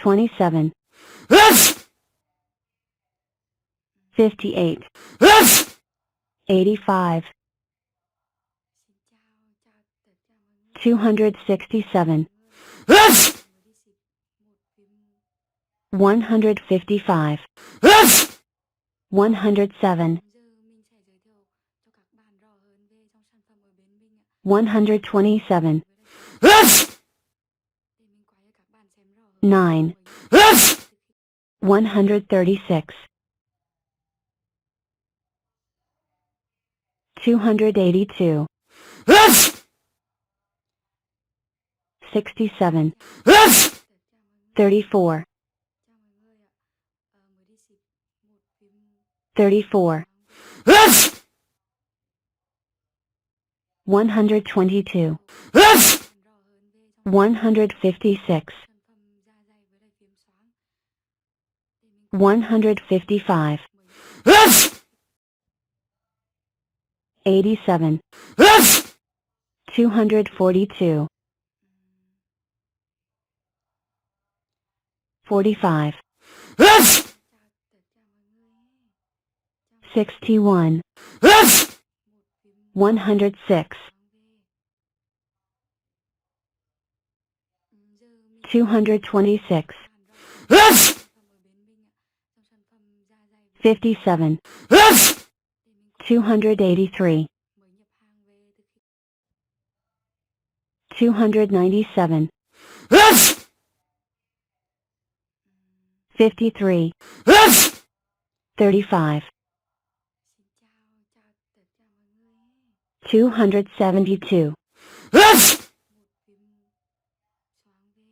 27, 58, 85, 267, 155, 107, 127, 9, 136, 282, 67, 34, 34, 122, 156, 155, 87, 242, 45, 61, 106, 226, 57, 283, 297, 53, 35, 272,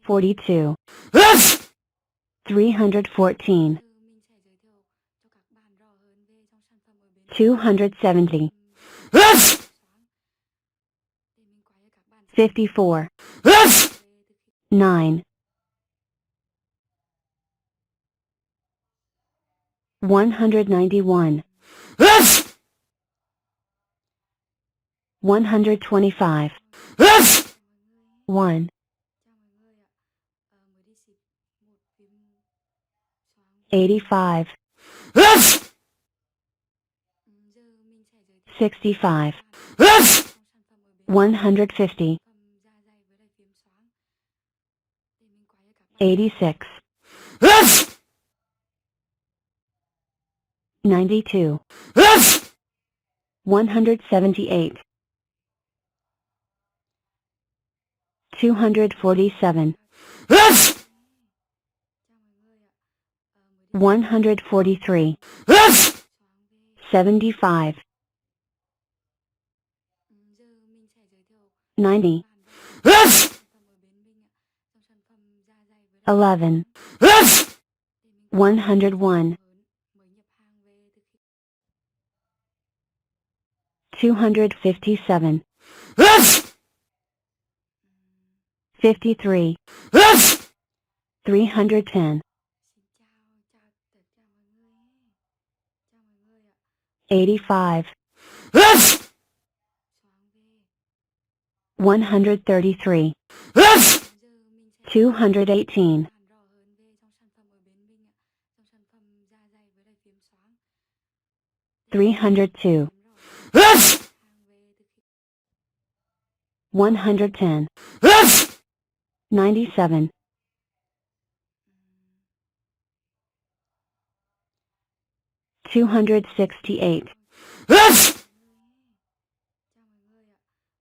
42, 314, 270, 54, 9, 191, 125, 1, 85, 65, 150, 86, 92, 178, 247, 143, 75, 90, 11, 101, 257, 53, 310, 85, 133, 218, 302, 110, 97, 268,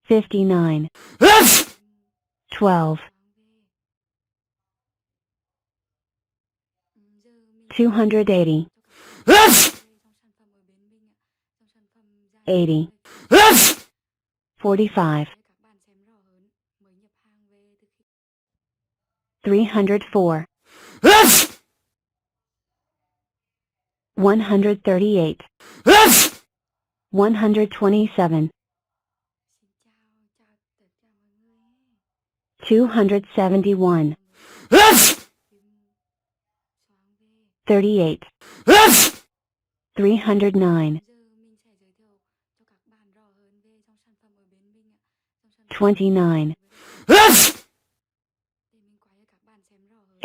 59, 12, 280, 80, 45, 304, 138, 127, 271, 38, 309, 29,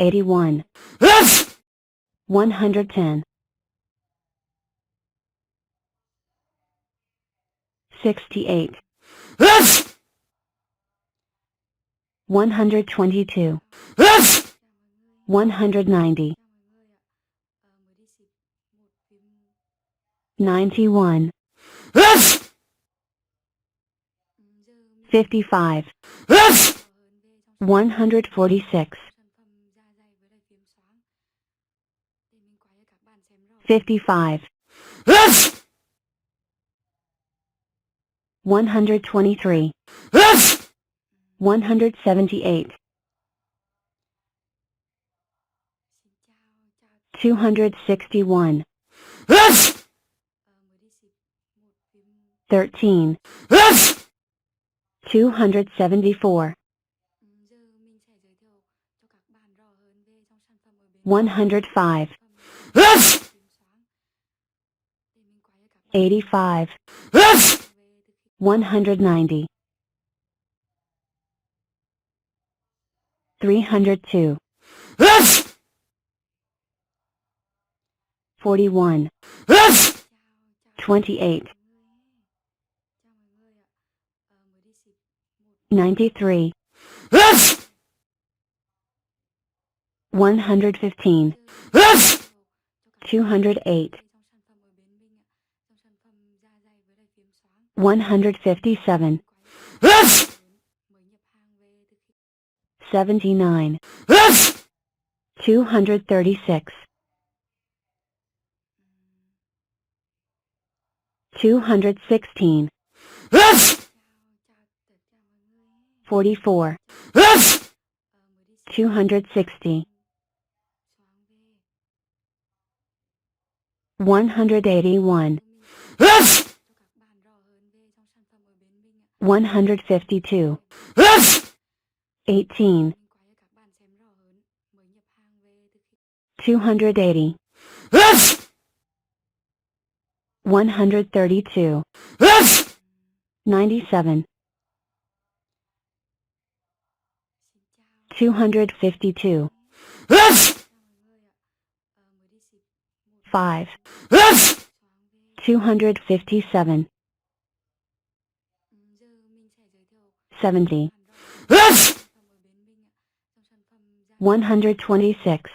81, 110, 68, 122, 190, 91, 55, 146, 55, 123, 178, 261, 13, 274, 105, 85, 190, 302, 41, 28, 93, 115, 208, 157, 79, 236, 216, 44, 260, 181, 152, 18, 280, 132, 97, 252, 5, 257, 70, 126,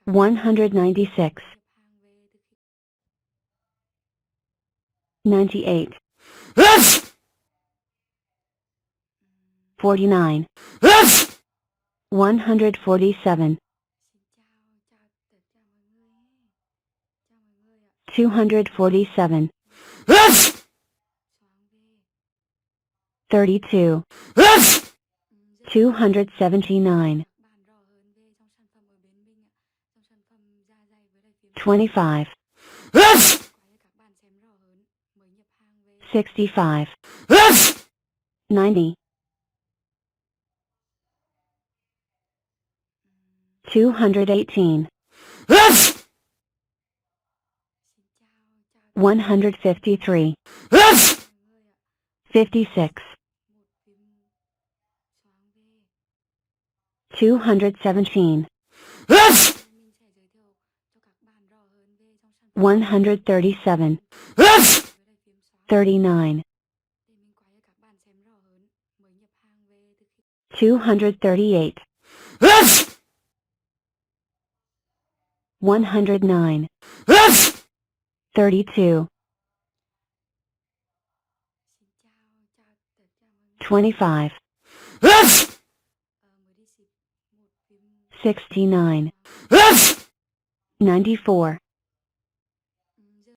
196, 98, 49, 147, 247, 32, 279, 25, 65, 90, 218, 153, 56, 217, 137, 39, 238, 109, 32, 25, 69, 94,